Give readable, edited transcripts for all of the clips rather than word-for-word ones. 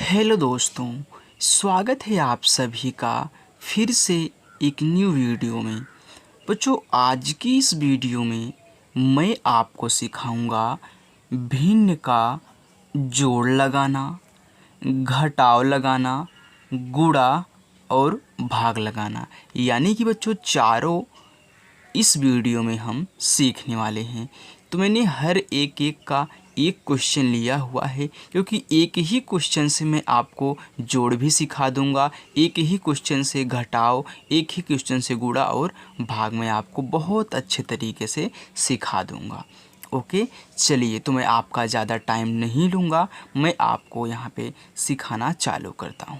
Hello दोस्तों, स्वागत है आप सभी का फिर से एक न्यू वीडियो में। बच्चों, आज की इस वीडियो में मैं आपको सिखाऊंगा भिन्न का जोड़ लगाना, घटाव लगाना, गुणा और भाग लगाना। यानी कि बच्चों चारों इस वीडियो में हम सीखने वाले हैं। तो मैंने हर एक का एक क्वेश्चन लिया हुआ है, क्योंकि एक ही क्वेश्चन से मैं आपको जोड़ भी सिखा दूंगा, एक ही क्वेश्चन से घटाव, एक ही क्वेश्चन से गुणा और भाग मैं आपको बहुत अच्छे तरीके से सिखा दूंगा। ओके, चलिए, तो मैं आपका ज़्यादा टाइम नहीं लूँगा, मैं आपको यहाँ पे सिखाना चालू करता हूँ।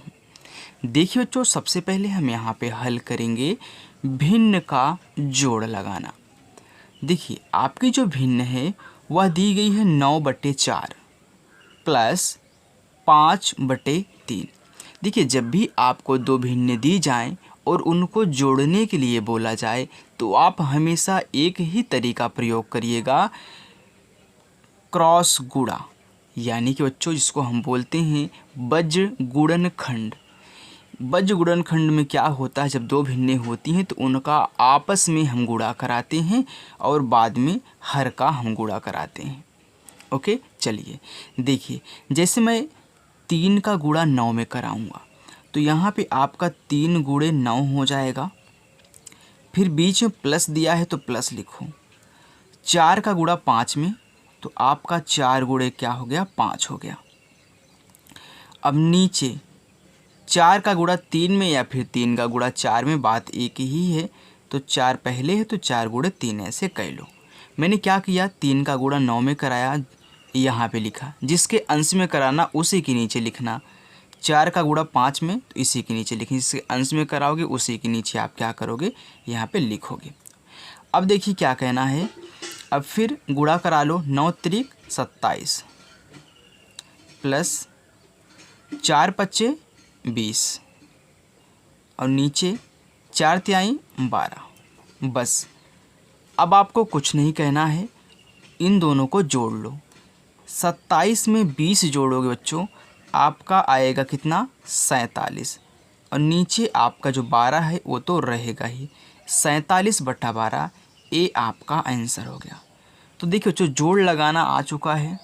देखिए बच्चों, सबसे पहले हम यहाँ पे हल करेंगे भिन्न का जोड़ लगाना। देखिए, आपकी जो भिन्न है वह दी गई है 9/4 प्लस 5/3। देखिए, जब भी आपको दो भिन्न दी जाएं और उनको जोड़ने के लिए बोला जाए तो आप हमेशा एक ही तरीका प्रयोग करिएगा, क्रॉस गुणा। यानी कि बच्चों, जिसको हम बोलते हैं वज्र गुणनखंड। वज्र गुणनखंड में क्या होता है, जब दो भिन्नें होती हैं तो उनका आपस में हम गुणा कराते हैं और बाद में हर का हम गुणा कराते हैं। ओके, चलिए देखिए, जैसे मैं 3 का गुणा 9 में कराऊंगा तो यहाँ पे आपका 3 गुणे 9 हो जाएगा। फिर बीच में प्लस दिया है तो प्लस लिखो। 4 का गुणा 5 में तो आपका 4 गुणे क्या हो गया, 5 हो गया। अब नीचे 4 का गुणा 3 में या फिर 3 का गुणा 4 में, बात एक ही है। तो 4 पहले है तो 4 गुणे 3 ऐसे कह लो। मैंने क्या किया, 3 का गुणा 9 में कराया, यहाँ पे लिखा। जिसके अंश में कराना उसी के नीचे लिखना। 4 का गुणा 5 में तो इसी के नीचे लिखें। जिसके अंश में कराओगे उसी के नीचे आप क्या करोगे, यहाँ पे लिखोगे। अब देखिए क्या कहना है, अब फिर गुणा करा लो। 9 त्रिक 27 प्लस 4 पच्चे 20 और नीचे 4 तिहाई 12। बस, अब आपको कुछ नहीं कहना है, इन दोनों को जोड़ लो। 27 में 20 जोड़ोगे बच्चों, आपका आएगा कितना, 47। और नीचे आपका जो 12 है वो तो रहेगा ही। 47/12 ये आपका आंसर हो गया। तो देखिए बच्चों, जोड़ लगाना आ चुका है।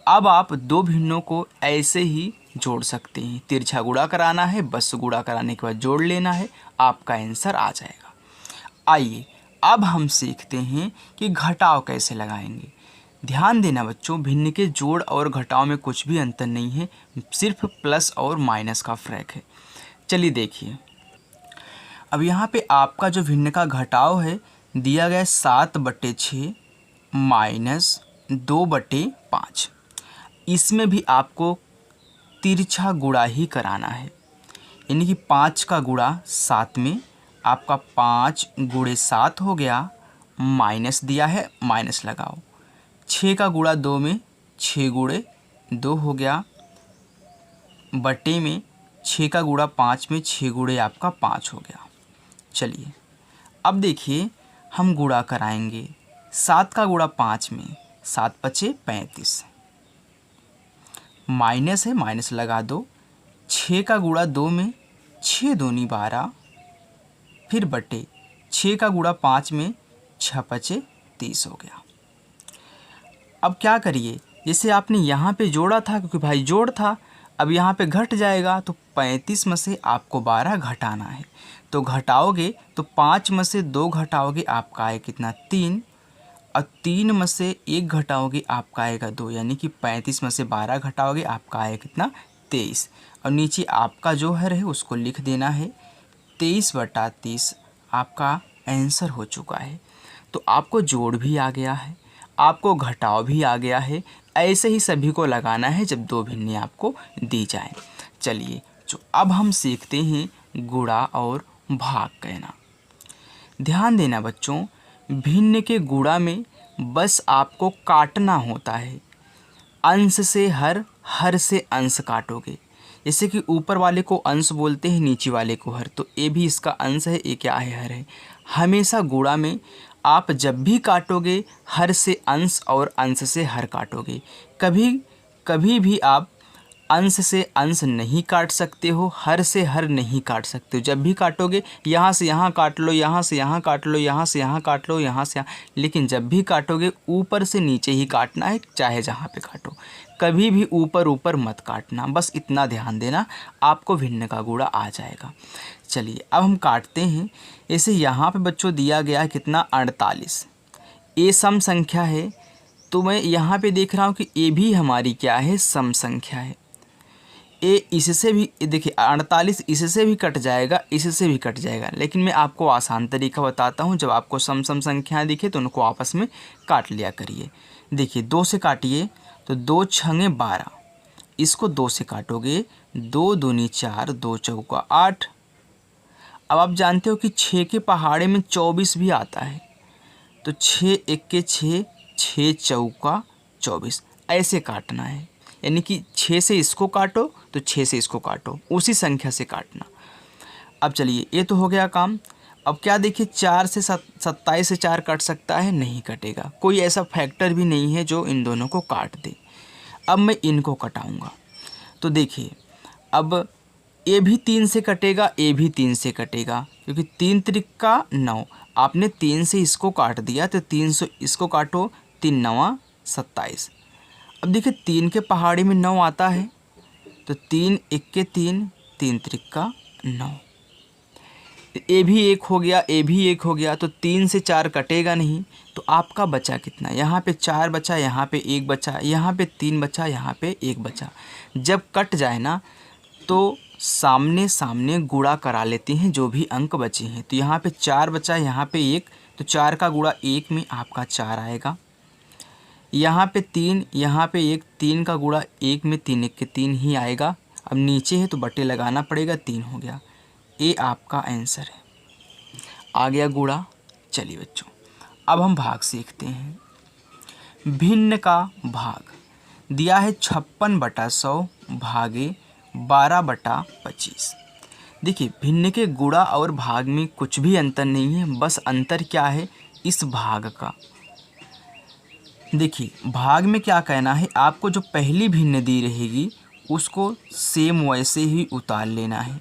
अब आप दो भिन्नों को ऐसे ही जोड़ सकते हैं। तिरछा गुणा कराना है, बस गुणा कराने के बाद जोड़ लेना है, आपका आंसर आ जाएगा। आइए अब हम सीखते हैं कि घटाव कैसे लगाएंगे। ध्यान देना बच्चों, भिन्न के जोड़ और घटाव में कुछ भी अंतर नहीं है, सिर्फ प्लस और माइनस का फ़र्क है। चलिए देखिए, अब यहाँ पे आपका जो भिन्न का घटाव है दिया गया 7/6 माइनस 2/5। इसमें भी आपको तिरछा गुणा ही कराना है। यानी कि 5 का गुणा 7 में, आपका 5 गुणे 7 हो गया, माइनस दिया है माइनस लगाओ। 6 का गुणा 2 में 6 गुणे 2 हो गया, बटे में 6 का गुणा 5 में 6 गुणे आपका 5 हो गया। चलिए अब देखिए, हम गुणा कराएंगे। 7 का गुणा 5 में, 7 पचे 35, माइनस है माइनस लगा दो। 6 का गुणा 2 में, 6 दूनी 12, फिर बटे 6 का गुणा 5 में, 6 पचे 30 हो गया। अब क्या करिए, जैसे आपने यहाँ पे जोड़ा था, क्योंकि भाई जोड़ था, अब यहाँ पे घट जाएगा तो 35 में से आपको 12 घटाना है। तो घटाओगे तो 5 में से 2 घटाओगे, आपका आएगा कितना, 3। और 3 में से 1 घटाओगे, आपका आएगा 2। यानी कि 35 में से 12 घटाओगे, आपका आएगा कितना, 23। और नीचे आपका जो है उसको लिख देना है। 23/30 आपका आंसर हो चुका है। तो आपको जोड़ भी आ गया है, आपको घटाव भी आ गया है। ऐसे ही सभी को लगाना है जब दो भिन्नें आपको दी जाए। चलिए, जो अब हम सीखते हैं गुणा और भाग कहना। ध्यान देना बच्चों, भिन्न के गुणा में बस आपको काटना होता है। अंश से हर, हर से अंश काटोगे। जैसे कि ऊपर वाले को अंश बोलते हैं, नीचे वाले को हर, तो ये भी इसका अंश है, ये क्या है, हर है। हमेशा गुणा में आप जब भी काटोगे हर से अंश और अंश से हर काटोगे। कभी कभी भी आप अंश से अंश नहीं काट सकते हो, हर से हर नहीं काट सकते हो। जब भी काटोगे यहाँ से यहाँ काट लो, यहाँ से यहाँ काट लो, यहाँ से यहाँ काट लो, यहाँ से यहाँ, लेकिन जब भी काटोगे ऊपर से नीचे ही काटना है, चाहे जहाँ पे काटो। कभी भी ऊपर ऊपर मत काटना, बस इतना ध्यान देना, आपको भिन्न का गुणा आ जाएगा। चलिए अब हम काटते हैं। ऐसे यहाँ पे बच्चों दिया गया है कितना, 48। ए सम संख्या है, तो मैं यहाँ पे देख रहा हूँ कि ए भी हमारी क्या है, सम संख्या है। ए इससे भी, देखिए 48 इससे भी कट जाएगा, इससे भी कट जाएगा, लेकिन मैं आपको आसान तरीका बताता हूँ। जब आपको सम संख्याएं दिखे तो उनको आपस में काट लिया करिए। देखिए 2 से काटिए तो 2 छंगे 12, इसको 2 से काटोगे 2 दूनी 4, 2 चौका 8। अब आप जानते हो कि 6 के पहाड़े में 24 भी आता है, तो 6 1 6, 6 चौका 24, ऐसे काटना है। यानी कि 6 से इसको काटो तो 6 से इसको काटो, उसी संख्या से काटना। अब चलिए ये तो हो गया काम। अब क्या देखिए 4 से 27 से 4 कट सकता है, नहीं कटेगा। कोई ऐसा फैक्टर भी नहीं है जो इन दोनों को काट दे। अब मैं इनको कटाऊंगा, तो देखिए अब ए भी 3 से कटेगा, ए भी 3 से कटेगा, क्योंकि 3 त्रिका 9। आपने 3 से इसको काट दिया तो 3 से इसको काटो, 3 9 27। अब देखिए 3 के पहाड़ी में 9 आता है, तो 3 1 3, 3 त्रिका 9। ए भी 1 हो गया, ए भी 1 हो गया, तो 3 से 4 कटेगा नहीं। तो आपका बचा कितना, यहाँ पे 4 बचा, यहाँ पे 1 बचा, यहाँ पे 3 बचा, यहाँ पे 1 बचा। जब कट जाए ना तो सामने सामने गुणा करा लेते हैं जो भी अंक बचे हैं। तो यहाँ पे 4 बचा, यहाँ पे 1, तो 4 का गुणा 1 में आपका 4 आएगा। यहाँ पे 3, यहाँ पे 1, 3 का गुणा 1 में 3 1 के 3 ही आएगा। अब नीचे है तो बटे लगाना पड़ेगा, 3 हो गया। ये आपका आंसर है, आ गया गुणा। चलिए बच्चों अब हम भाग सीखते हैं। भिन्न का भाग दिया है 56/100 भागे 12/25। देखिए भिन्न के गुणा और भाग में कुछ भी अंतर नहीं है, बस अंतर क्या है, इस भाग का। देखिए भाग में क्या कहना है, आपको जो पहली भिन्न दी रहेगी उसको सेम वैसे ही उतार लेना है।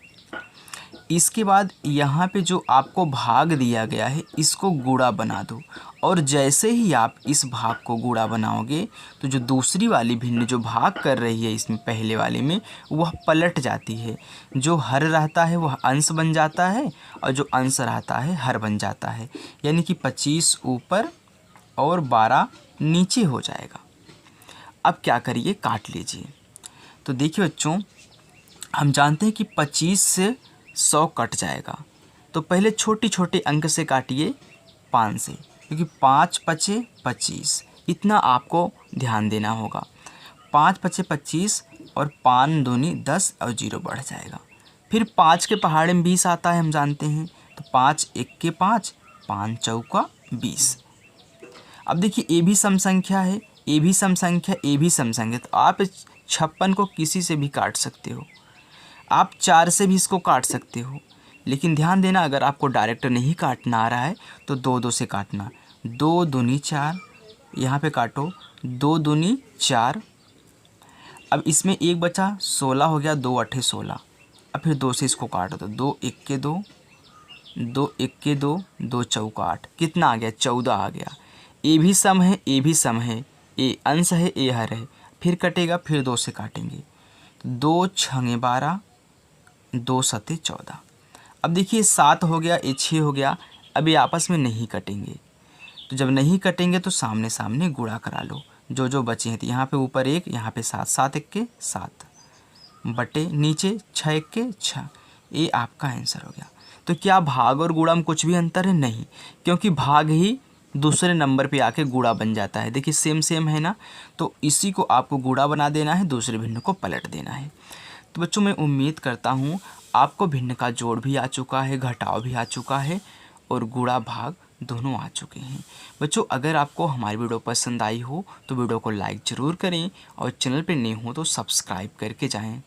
इसके बाद यहाँ पे जो आपको भाग दिया गया है इसको गुणा बना दो, और जैसे ही आप इस भाग को गुणा बनाओगे तो जो दूसरी वाली भिन्न जो भाग कर रही है इसमें पहले वाले में, वह पलट जाती है। जो हर रहता है वह अंश बन जाता है, और जो अंश रहता है हर बन जाता है। यानी कि 25 ऊपर और 12 नीचे हो जाएगा। अब क्या करिए, काट लीजिए। तो देखिए बच्चों हम जानते हैं कि 25 से 100 कट जाएगा, तो पहले छोटे छोटे अंक से काटिए 5 से, क्योंकि 5 पचे 25, इतना आपको ध्यान देना होगा। 5 पचे 25 और 5 दूनी 10 और 0 बढ़ जाएगा। फिर 5 के पहाड़े में 20 आता है, हम जानते हैं, तो 5 1 के 5, 5 चौका 20। अब देखिए ए भी सम संख्या है, ए भी सम संख्या, ए भी सम संख्या, तो आप 56 को किसी से भी काट सकते हो, आप 4 से भी इसको काट सकते हो। लेकिन ध्यान देना, अगर आपको डायरेक्ट नहीं काटना आ रहा है तो 2 2 से काटना। 2 दूनी 4, यहाँ पे काटो, 2 दूनी 4। अब इसमें 1 बचा, 16 हो गया, 2 8 16। अब फिर 2 से इसको काट दो, 2 1 के 2, 2 1 के 2, 2 चौका 8, कितना आ गया, 14 आ गया। ए भी सम है, ए भी सम है, ए अंश है, ए हर है। फिर कटेगा, फिर 2 से काटेंगे, 2 छंगे 12, 2 सते 14। अब देखिए 7 हो गया, ये 6 हो गया। अब ये आपस में नहीं कटेंगे, तो जब नहीं कटेंगे तो सामने सामने गुणा करा लो जो जो बचे हैं। तो यहाँ पे ऊपर 1, यहाँ पे 7, 7 1 के 7 बटे नीचे 6 1 के 6। ये आपका आंसर हो गया। तो क्या भाग और गुणा में कुछ भी अंतर है? नहीं, क्योंकि भाग ही दूसरे नंबर पे आके गुणा बन जाता है। देखिए सेम सेम है ना, तो इसी को आपको गुणा बना देना है, दूसरे भिन्न को पलट देना है। तो बच्चों मैं उम्मीद करता हूँ आपको भिन्न का जोड़ भी आ चुका है, घटाव भी आ चुका है, और गुणा भाग दोनों आ चुके हैं। बच्चों अगर आपको हमारी वीडियो पसंद आई हो तो वीडियो को लाइक ज़रूर करें, और चैनल पर नए हो तो सब्सक्राइब करके जाएं।